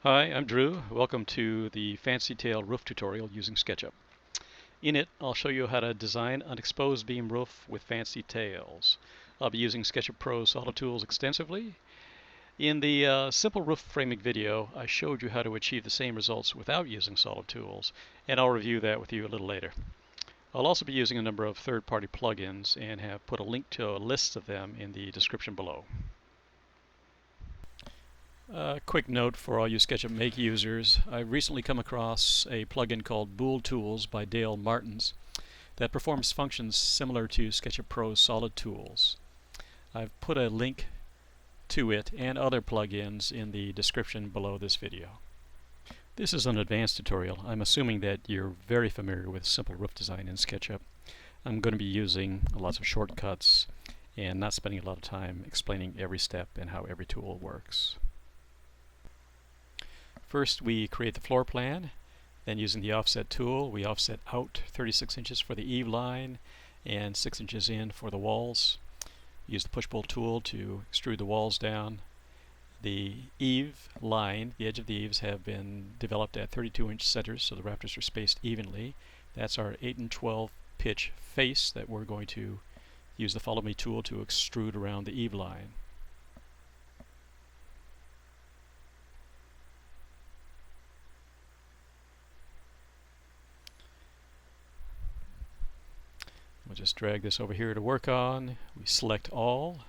Hi, I'm Drew. Welcome to the Fancy Tail roof tutorial using Sketchup. In it, I'll show you how to design an exposed beam roof with fancy tails. I'll be using Sketchup Pro solid tools extensively. In the simple roof framing video, I showed you how to achieve the same results without using solid tools, and I'll review that with you a little later. I'll also be using a number of third-party plugins and have put a link to a list of them in the description below. Quick note for all you Sketchup Make users. I've recently come across a plugin called Bool Tools by Dale Martins that performs functions similar to Sketchup Pro's solid tools. I've put a link to it and other plugins in the description below this video. This is an advanced tutorial. I'm assuming that you're very familiar with simple roof design in SketchUp. I'm going to be using lots of shortcuts and not spending a lot of time explaining every step and how every tool works. First, we create the floor plan. Then, using the offset tool, we offset out 36 inches for the eave line and 6 inches in for the walls. Use the push-pull tool to extrude the walls down. The eave line, the edge of the eaves, have been developed at 32-inch centers, so the rafters are spaced evenly. That's our 8 and 12 pitch face that we're going to use the follow me tool to extrude around the eave line. We'll just drag this over here to work on. We select all,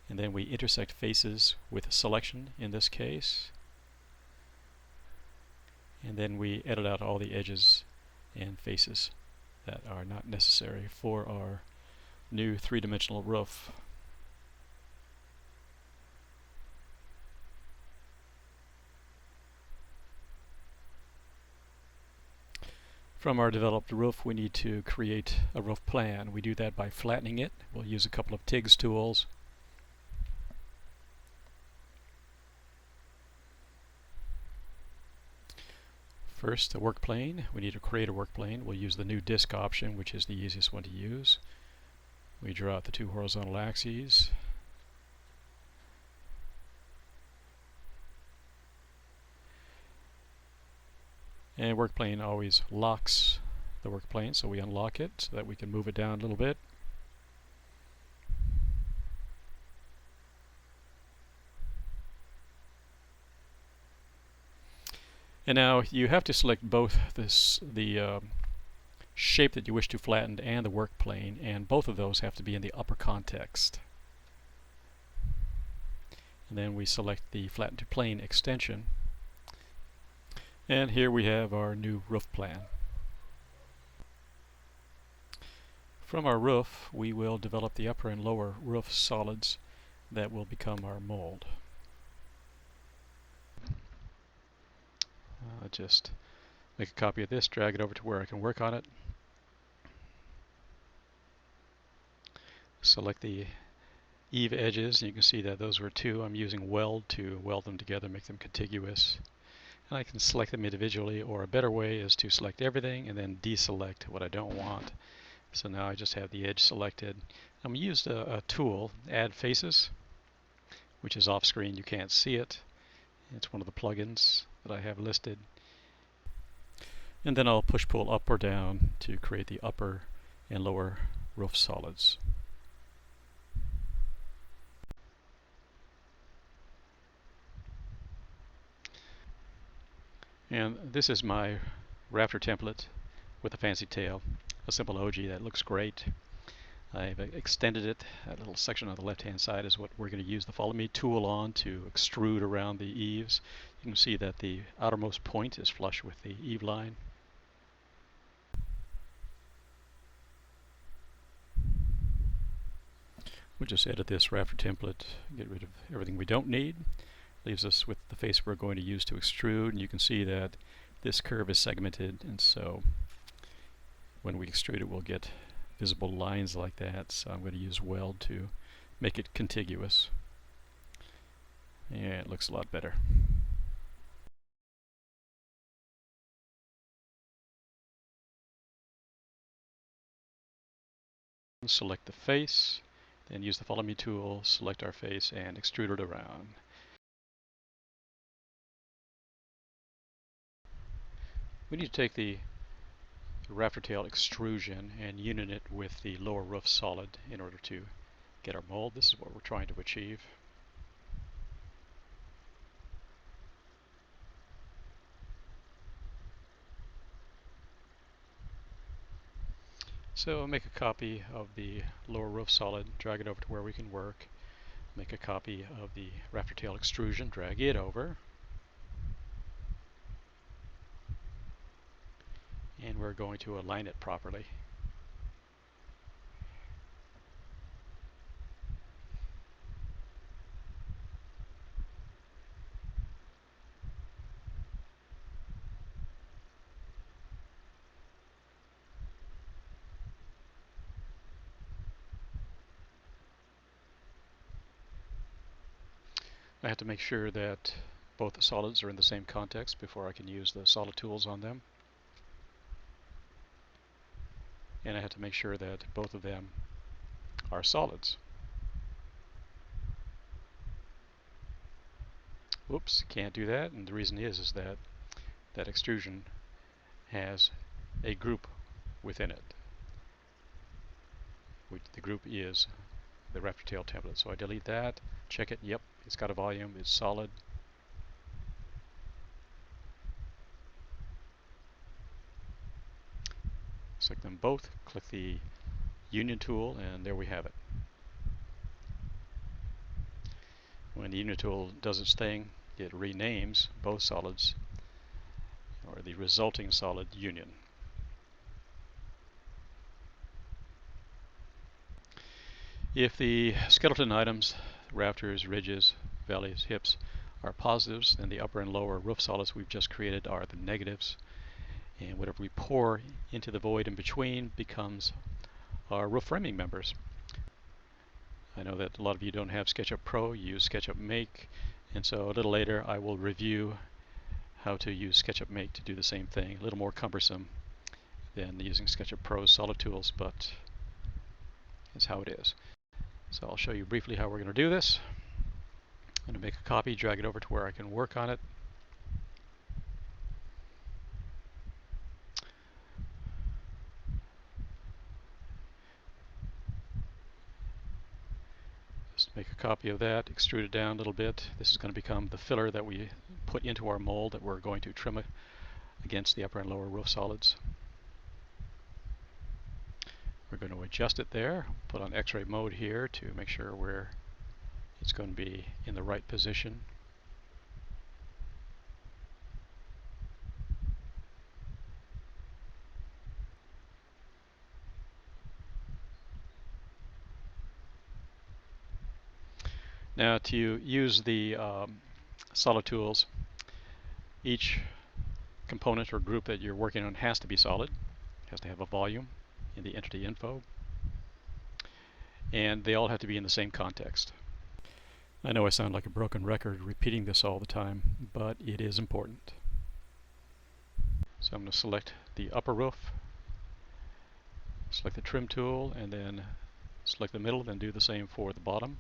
and then we intersect faces with a selection in this case. And then we edit out all the edges and faces that are not necessary for our new three-dimensional roof. From our developed roof, we need to create a roof plan. We do that by flattening it. We'll use a couple of TIGS tools. First, the work plane. We need to create a work plane. We'll use the new disk option, which is the easiest one to use. We draw out the two horizontal axes. And work plane always locks the work plane, so we unlock it so that we can move it down a little bit. And now you have to select both the shape that you wish to flatten and the work plane, and both of those have to be in the upper context. And then we select the flatten to plane extension. And here we have our new roof plan. From our roof, we will develop the upper and lower roof solids that will become our mold. I'll just make a copy of this, drag it over to where I can work on it. Select the eave edges, and you can see that those were two. I'm using weld to weld them together, make them contiguous. And I can select them individually, or a better way is to select everything and then deselect what I don't want. So now I just have the edge selected. I'm going to use a tool, Add Faces, which is off screen. You can't see it. It's one of the plugins that I have listed. And then I'll push-pull up or down to create the upper and lower roof solids. And this is my rafter template with a fancy tail, a simple OG that looks great. I've extended it. That little section on the left-hand side is what we're going to use the follow me tool on to extrude around the eaves. You can see that the outermost point is flush with the eave line. We'll just edit this rafter template, get rid of everything we don't need. Leaves us with the face we're going to use to extrude, and you can see that this curve is segmented, and so when we extrude it we'll get visible lines like that. So I'm going to use weld to make it contiguous. Yeah, it looks a lot better. Select the face, then use the follow me tool, select our face, and extrude it around. We need to take the rafter tail extrusion and union it with the lower roof solid in order to get our mold. This is what we're trying to achieve. So I'll make a copy of the lower roof solid, drag it over to where we can work. Make a copy of the rafter tail extrusion, drag it over. And we're going to align it properly. I have to make sure that both the solids are in the same context before I can use the solid tools on them. And I have to make sure that both of them are solids. Whoops, can't do that, and the reason is that that extrusion has a group within it. The group is the rafter tail template. So I delete that, check it, yep, it's got a volume, it's solid. Select them both, click the union tool, and there we have it. When the union tool does its thing, it renames both solids, or the resulting solid, union. If the skeleton items, rafters, ridges, valleys, hips, are positives, then the upper and lower roof solids we've just created are the negatives. And whatever we pour into the void in between becomes our roof framing members. I know that a lot of you don't have SketchUp Pro, you use SketchUp Make, and so a little later I will review how to use SketchUp Make to do the same thing. A little more cumbersome than using SketchUp Pro's solid tools, but it's how it is. So I'll show you briefly how we're going to do this. I'm going to make a copy, drag it over to where I can work on it. Just make a copy of that, extrude it down a little bit. This is going to become the filler that we put into our mold that we're going to trim against the upper and lower roof solids. We're going to adjust it there, put on X-ray mode here to make sure it's going to be in the right position. Now to use the solid tools, each component or group that you're working on has to be solid, has to have a volume in the entity info, and they all have to be in the same context. I know I sound like a broken record repeating this all the time, but it is important. So I'm going to select the upper roof, select the trim tool, and then select the middle, then do the same for the bottom.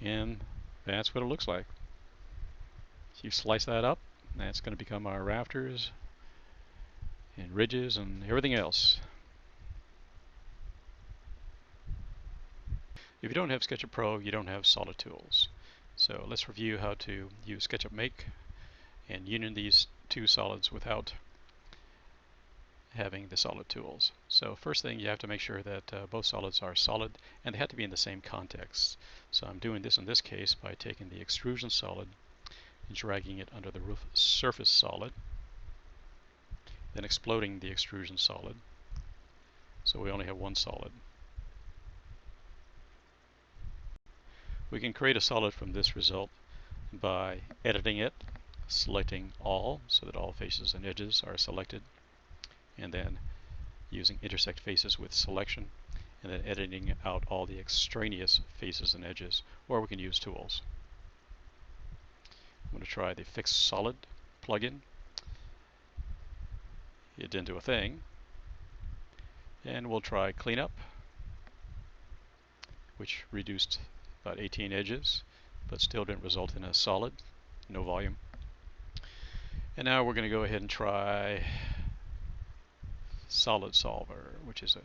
And that's what it looks like. So you slice that up, that's going to become our rafters and ridges and everything else. If you don't have SketchUp Pro, you don't have solid tools. So let's review how to use SketchUp Make and union these two solids without having the solid tools. So first thing, you have to make sure that both solids are solid, and they have to be in the same context. So I'm doing this in this case by taking the extrusion solid and dragging it under the roof surface solid, then exploding the extrusion solid, so we only have one solid. We can create a solid from this result by editing it, selecting all so that all faces and edges are selected, and then using intersect faces with selection, and then editing out all the extraneous faces and edges, or we can use tools. I'm going to try the Fix Solid plugin. It didn't do a thing. And we'll try Cleanup, which reduced about 18 edges, but still didn't result in a solid, no volume. And now we're going to go ahead and try Solid Solver, which is a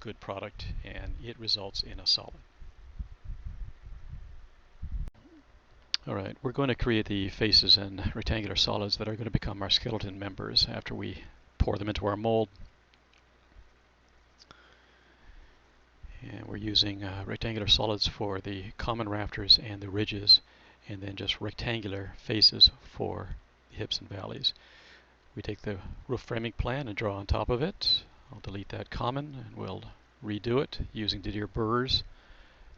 good product, and it results in a solid. Alright, we're going to create the faces and rectangular solids that are going to become our skeleton members after we pour them into our mold. And we're using rectangular solids for the common rafters and the ridges, and then just rectangular faces for the hips and valleys. We take the roof framing plan and draw on top of it. I'll delete that common and we'll redo it using Didier Burr's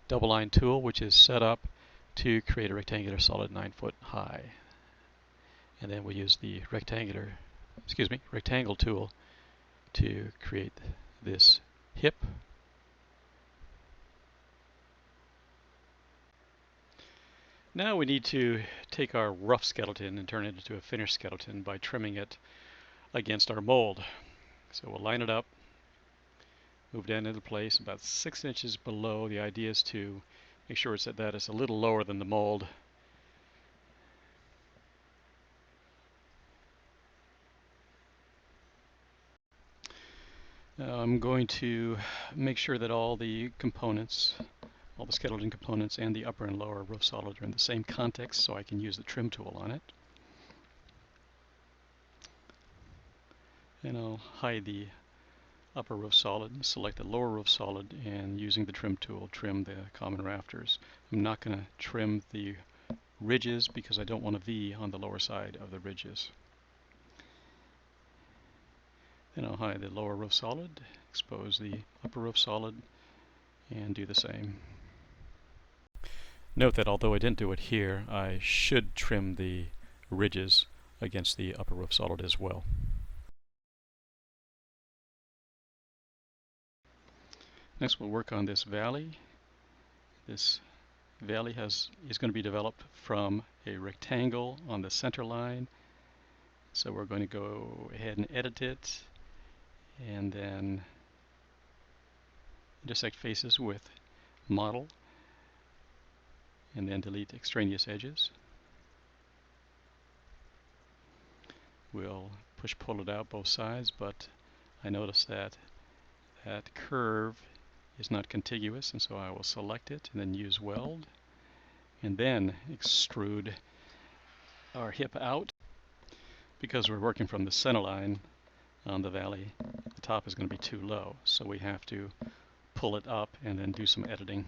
double line tool, which is set up to create a rectangular solid 9 foot high. And then we use the rectangle tool to create this hip. Now we need to take our rough skeleton and turn it into a finished skeleton by trimming it against our mold. So we'll line it up, move down into place about 6 inches below. The idea is to make sure that it's a little lower than the mold. Now I'm going to make sure that all the components, all the skeleton components and the upper and lower roof solid are in the same context, so I can use the trim tool on it. And I'll hide the upper roof solid, select the lower roof solid, and using the trim tool trim the common rafters. I'm not going to trim the ridges because I don't want a V on the lower side of the ridges. Then I'll hide the lower roof solid, expose the upper roof solid, and do the same. Note that although I didn't do it here, I should trim the ridges against the upper roof solid as well. Next we'll work on this valley. This valley is going to be developed from a rectangle on the center line. So we're going to go ahead and edit it and then intersect faces with model and then delete extraneous edges. We'll pull it out both sides, but I notice that that curve is not contiguous, and so I will select it and then use weld and then extrude our hip out. Because we're working from the center line on the valley, the top is going to be too low, so we have to pull it up and then do some editing.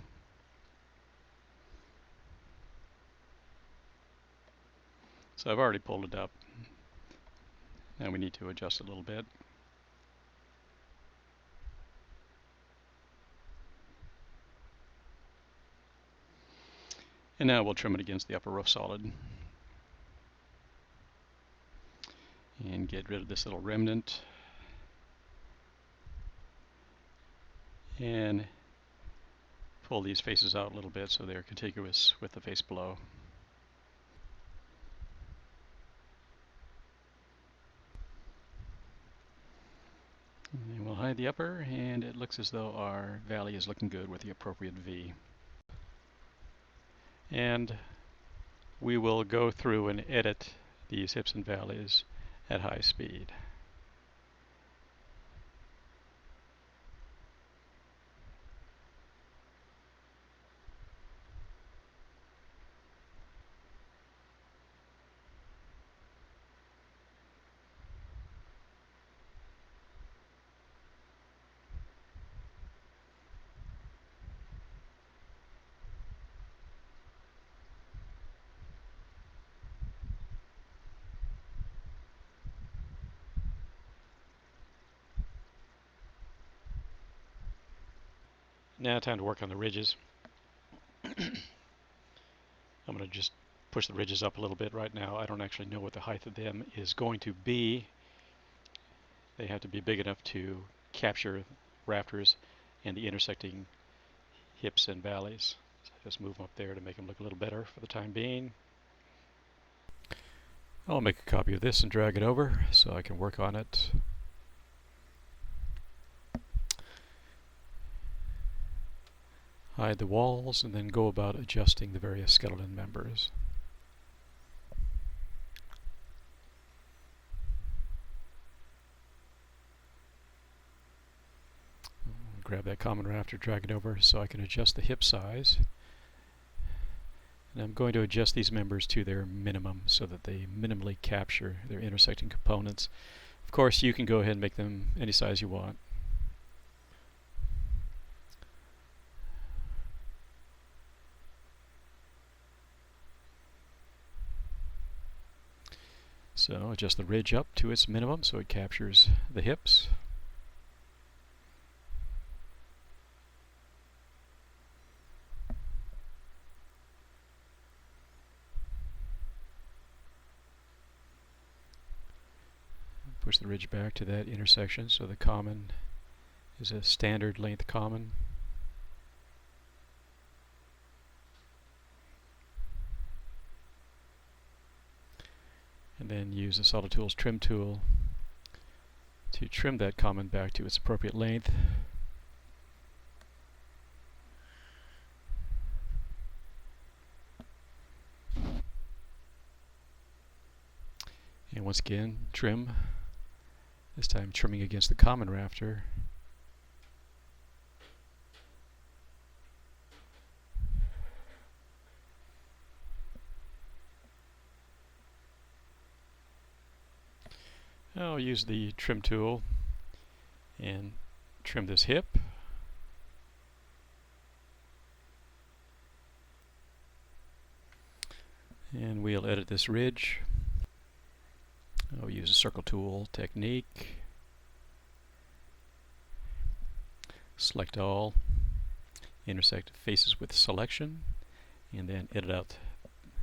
So I've already pulled it up. Now we need to adjust it a little bit. And now we'll trim it against the upper roof solid and get rid of this little remnant and pull these faces out a little bit so they're contiguous with the face below. And we'll hide the upper, and it looks as though our valley is looking good with the appropriate V. And we will go through and edit these hips and valleys at high speed. Now time to work on the ridges. I'm going to just push the ridges up a little bit right now. I don't actually know what the height of them is going to be. They have to be big enough to capture rafters and the intersecting hips and valleys. So I just move them up there to make them look a little better for the time being. I'll make a copy of this and drag it over so I can work on it. hide the walls, and then go about adjusting the various skeleton members. Grab that common rafter, drag it over so I can adjust the hip size. And I'm going to adjust these members to their minimum so that they minimally capture their intersecting components. Of course, you can go ahead and make them any size you want. So adjust the ridge up to its minimum so it captures the hips. Push the ridge back to that intersection so the common is a standard length common. And then use the Solid Tools Trim tool to trim that common back to its appropriate length. And once again, trim. This time trimming against the common rafter. I'll use the trim tool and trim this hip. And we'll edit this ridge. I'll use a circle tool technique. Select all, intersect faces with selection, and then edit out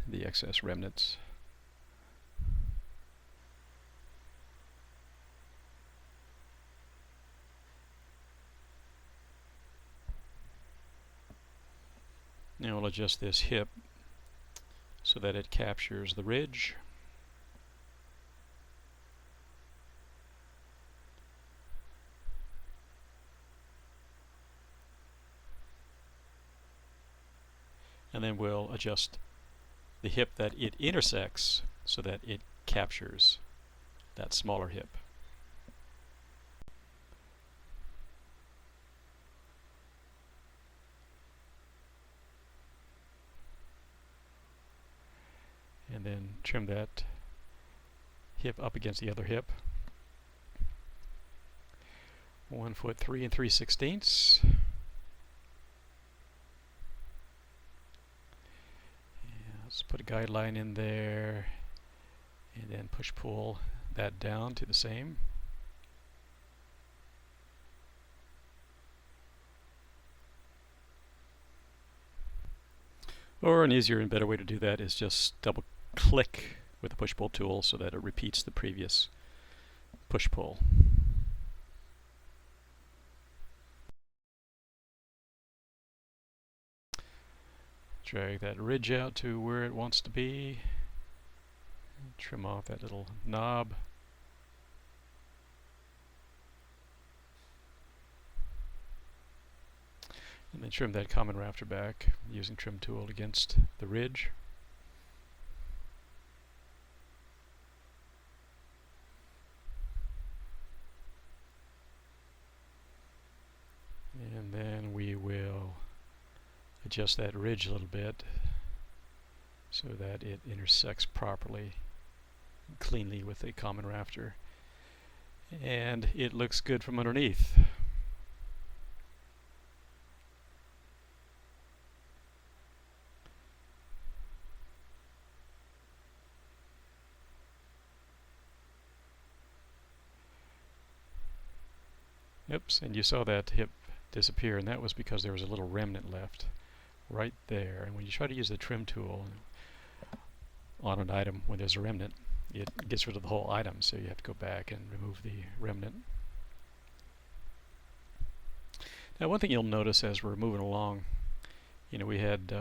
the excess remnants. Now we'll adjust this hip so that it captures the ridge. And then we'll adjust the hip that it intersects so that it captures that smaller hip. And then trim that hip up against the other hip. 1 foot 3 3/16. Let's put a guideline in there and then push pull that down to the same. Or an easier and better way to do that is just double click with the push pull tool so that it repeats the previous push pull. Drag that ridge out to where it wants to be. Trim off that little knob. And then trim that common rafter back using trim tool against the ridge. And then we will adjust that ridge a little bit so that it intersects properly and cleanly with the common rafter. And it looks good from underneath. Oops, and you saw that hip disappear, and that was because there was a little remnant left right there. And when you try to use the trim tool on an item when there's a remnant, it gets rid of the whole item, so you have to go back and remove the remnant. Now one thing you'll notice as we're moving along, we had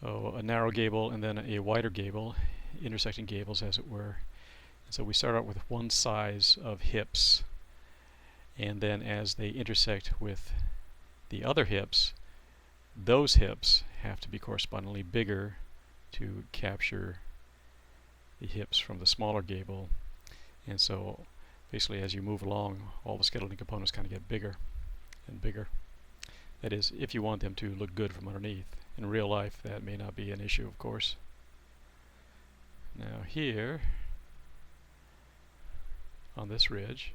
a narrow gable and then a wider gable, intersecting gables as it were. And so we start out with one size of hips, and then as they intersect with The other hips, those hips have to be correspondingly bigger to capture the hips from the smaller gable, and so basically as you move along, all the skeleton components kind of get bigger and bigger. That is, if you want them to look good from underneath. In real life, that may not be an issue, of course. Now here, on this ridge,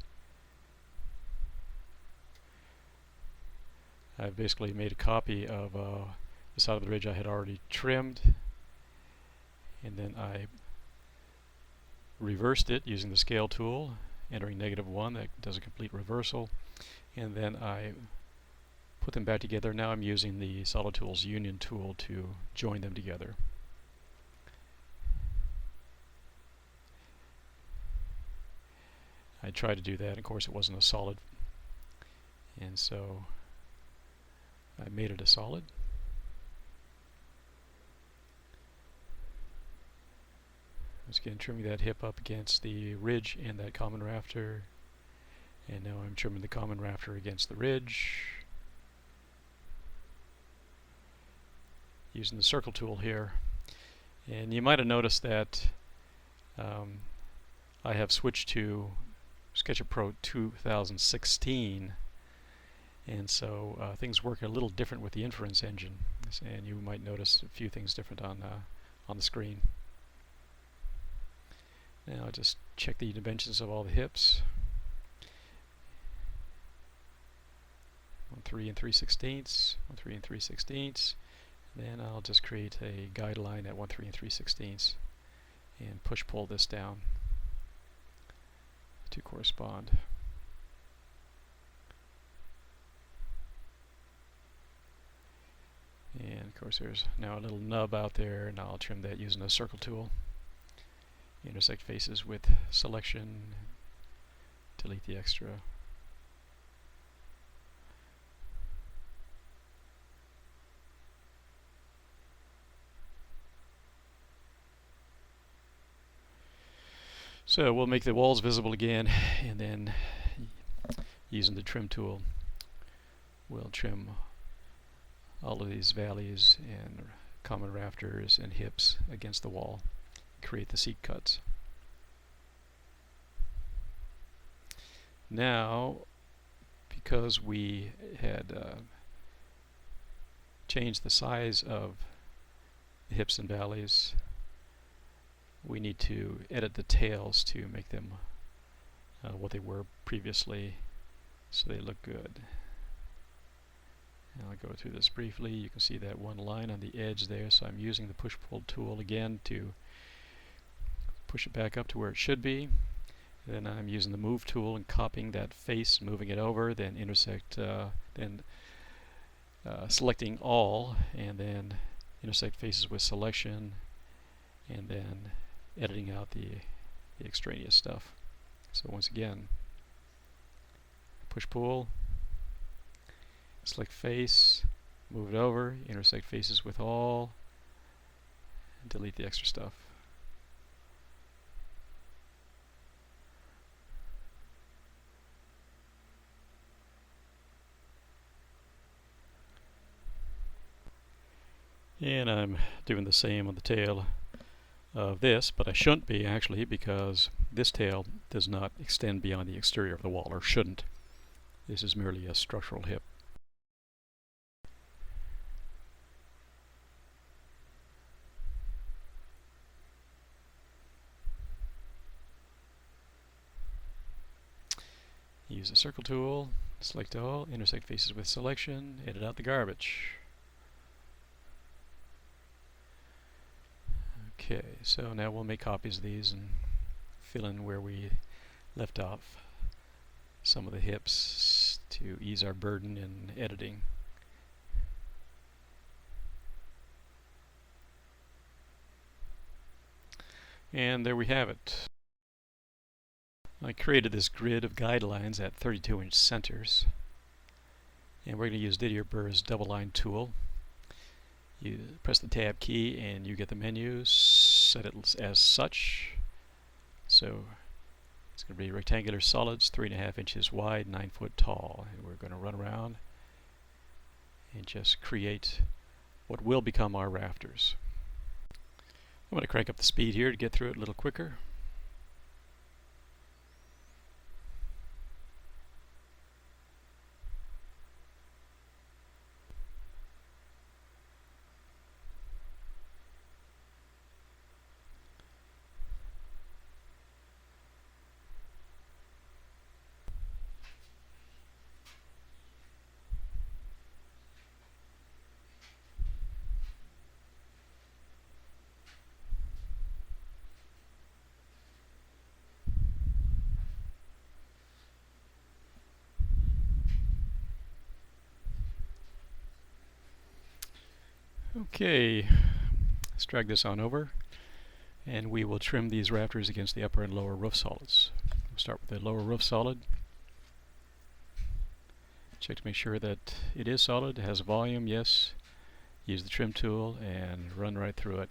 I've basically made a copy of the side of the ridge I had already trimmed, and then I reversed it using the scale tool, entering -1. That does a complete reversal, and then I put them back together. Now I'm using the Solid Tools Union tool to join them together. I tried to do that. Of course, it wasn't a solid, and so I made it a solid. Once again, trimming that hip up against the ridge and that common rafter, and now I'm trimming the common rafter against the ridge using the circle tool here. And you might have noticed that I have switched to Sketchup Pro 2016, and so things work a little different with the inference engine, and you might notice a few things different on the screen. Now I'll just check the dimensions of all the hips. 1 3 3/16, 1 3 3/16. Then I'll just create a guideline at 1 3 3/16 and push-pull this down to correspond. And of course there's now a little nub out there, and I'll trim that using a circle tool. Intersect faces with selection, delete the extra. So we'll make the walls visible again, and then using the trim tool we'll trim all of these valleys and common rafters and hips against the wall, create the seat cuts. Now, because we had changed the size of the hips and valleys, we need to edit the tails to make them what they were previously, so they look good. And I'll go through this briefly. You can see that one line on the edge there, so I'm using the push-pull tool again to push it back up to where it should be. Then I'm using the move tool and copying that face, moving it over, then selecting all, and then intersect faces with selection, and then editing out the extraneous stuff. So once again, push-pull, select face, move it over, intersect faces with all, and delete the extra stuff. And I'm doing the same on the tail of this, but I shouldn't be actually, because this tail does not extend beyond the exterior of the wall, or shouldn't. This is merely a structural hip. Use the circle tool, select all, intersect faces with selection, edit out the garbage. Okay, so now we'll make copies of these and fill in where we left off some of the hips to ease our burden in editing. And there we have it. I created this grid of guidelines at 32-inch centers, and we're going to use Didier Burr's double line tool. You press the tab key and you get the menu, set it as such. So it's going to be rectangular solids, 3.5 inches wide, 9 foot tall. And we're going to run around just create what will become our rafters. I'm going to crank up the speed here to get through it a little quicker. Okay, let's drag this on over, and we will trim these rafters against the upper and lower roof solids. We'll start with the lower roof solid. Check to make sure that it is solid, it has volume, yes. Use the trim tool and run right through it.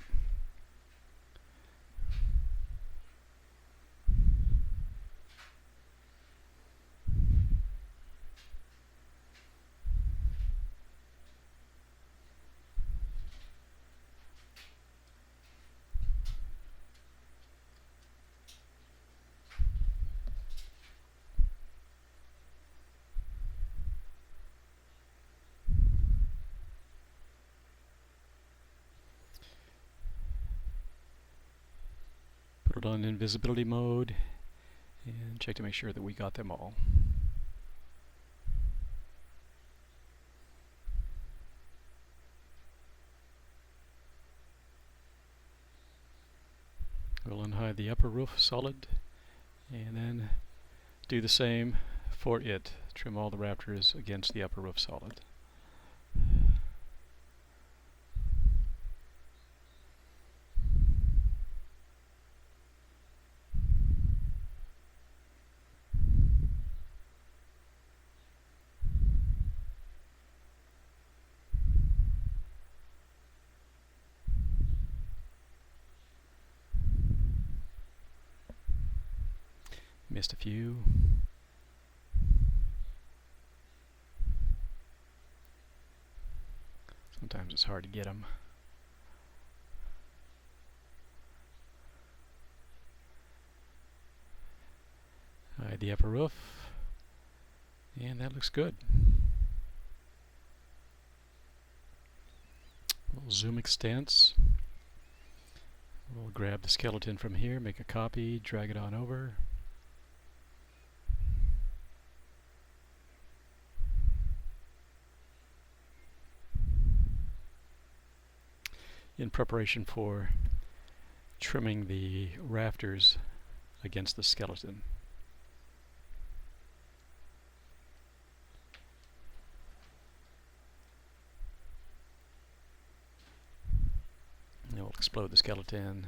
Put it on invisibility mode and check to make sure that we got them all. We'll unhide the upper roof solid and then do the same for it. Trim all the rafters against the upper roof solid. Missed a few. Sometimes it's hard to get them. Hide the upper roof, and that looks good. Little zoom extents. We'll grab the skeleton from here, make a copy, drag it on over. In preparation for trimming the rafters against the skeleton. And we'll explode the skeleton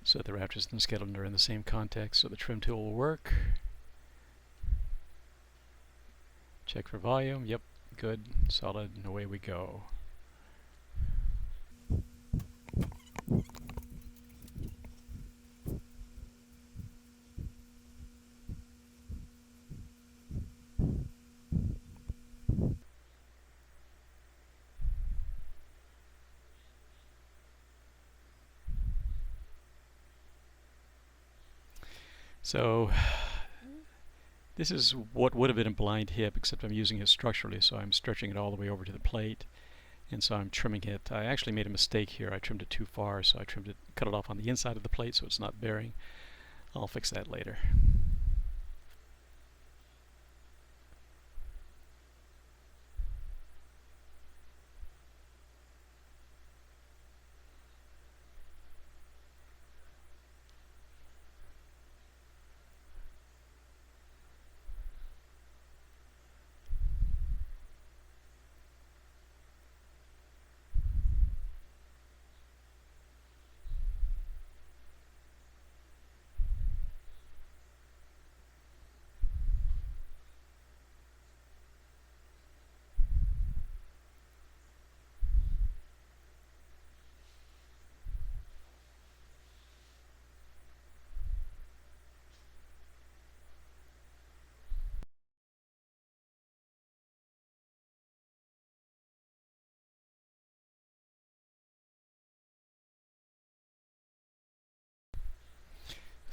so the rafters and the skeleton are in the same context, so the trim tool will work. Check for volume, yep, good, solid, and away we go. So this is what would have been a blind hip, except I'm using it structurally, so I'm stretching it all the way over to the plate, and so I'm trimming it. I actually made a mistake here. I trimmed it too far, so I cut it off on the inside of the plate so it's not bearing. I'll fix that later.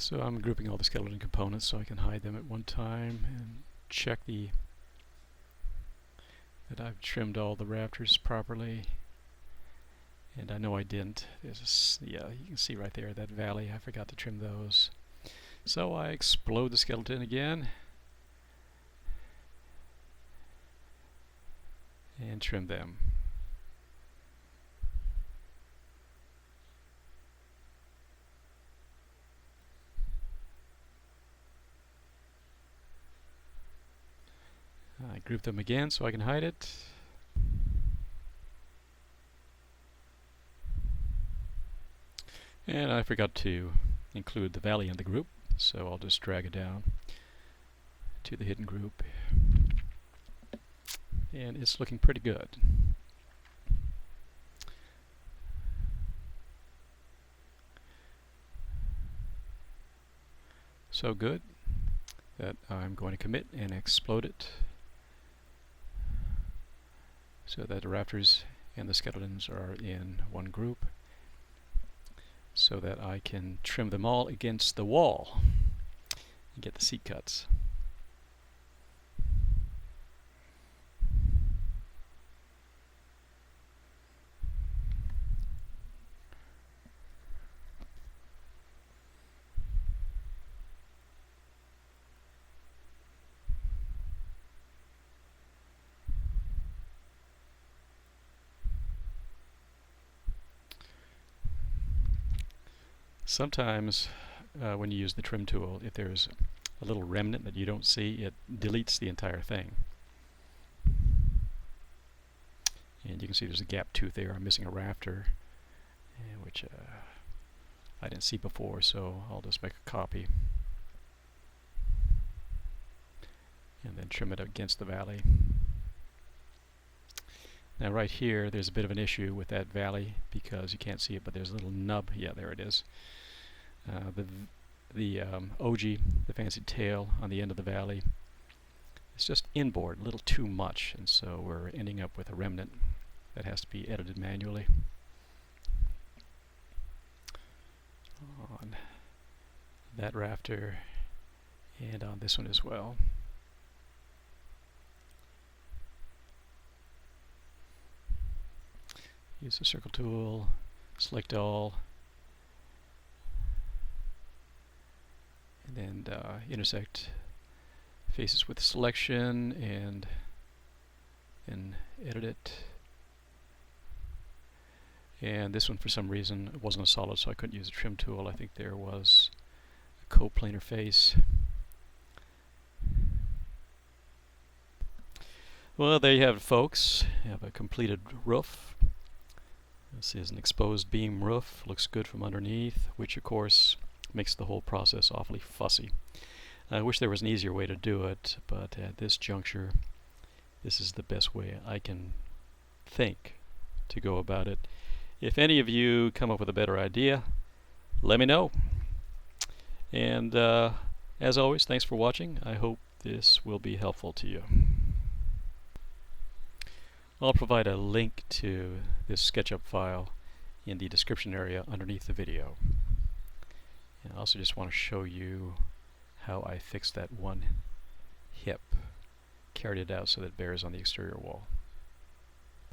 So I'm grouping all the skeleton components so I can hide them at one time and check that I've trimmed all the rafters properly. And I know I didn't. Yeah, you can see right there that valley. I forgot to trim those. So I explode the skeleton again and trim them. I group them again so I can hide it. And I forgot to include the valley in the group, so I'll just drag it down to the hidden group. And it's looking pretty good. So good that I'm going to commit and explode it so that the rafters and the skeletons are in one group, so that I can trim them all against the wall and get the seat cuts. Sometimes when you use the trim tool, if there's a little remnant that you don't see, it deletes the entire thing. And you can see there's a gap tooth there. I'm missing a rafter, which I didn't see before, so I'll just make a copy and then trim it against the valley. Now right here there's a bit of an issue with that valley because you can't see it, but there's a little nub. Yeah, there it is. The OG, the fancy tail on the end of the valley, it's just inboard, a little too much, and so we're ending up with a remnant that has to be edited manually on that rafter and on this one as well. Use the circle tool, select all, and then intersect faces with selection and then edit it. And this one, for some reason, it wasn't a solid, so I couldn't use the trim tool. I think there was a coplanar face. Well, there you have it, folks. You have a completed roof. This is an exposed beam roof. Looks good from underneath, which of course makes the whole process awfully fussy. I wish there was an easier way to do it, but at this juncture, this is the best way I can think to go about it. If any of you come up with a better idea, let me know. And as always, thanks for watching. I hope this will be helpful to you. I'll provide a link to this SketchUp file in the description area underneath the video. And I also just want to show you how I fixed that one hip, carried it out so that it bears on the exterior wall.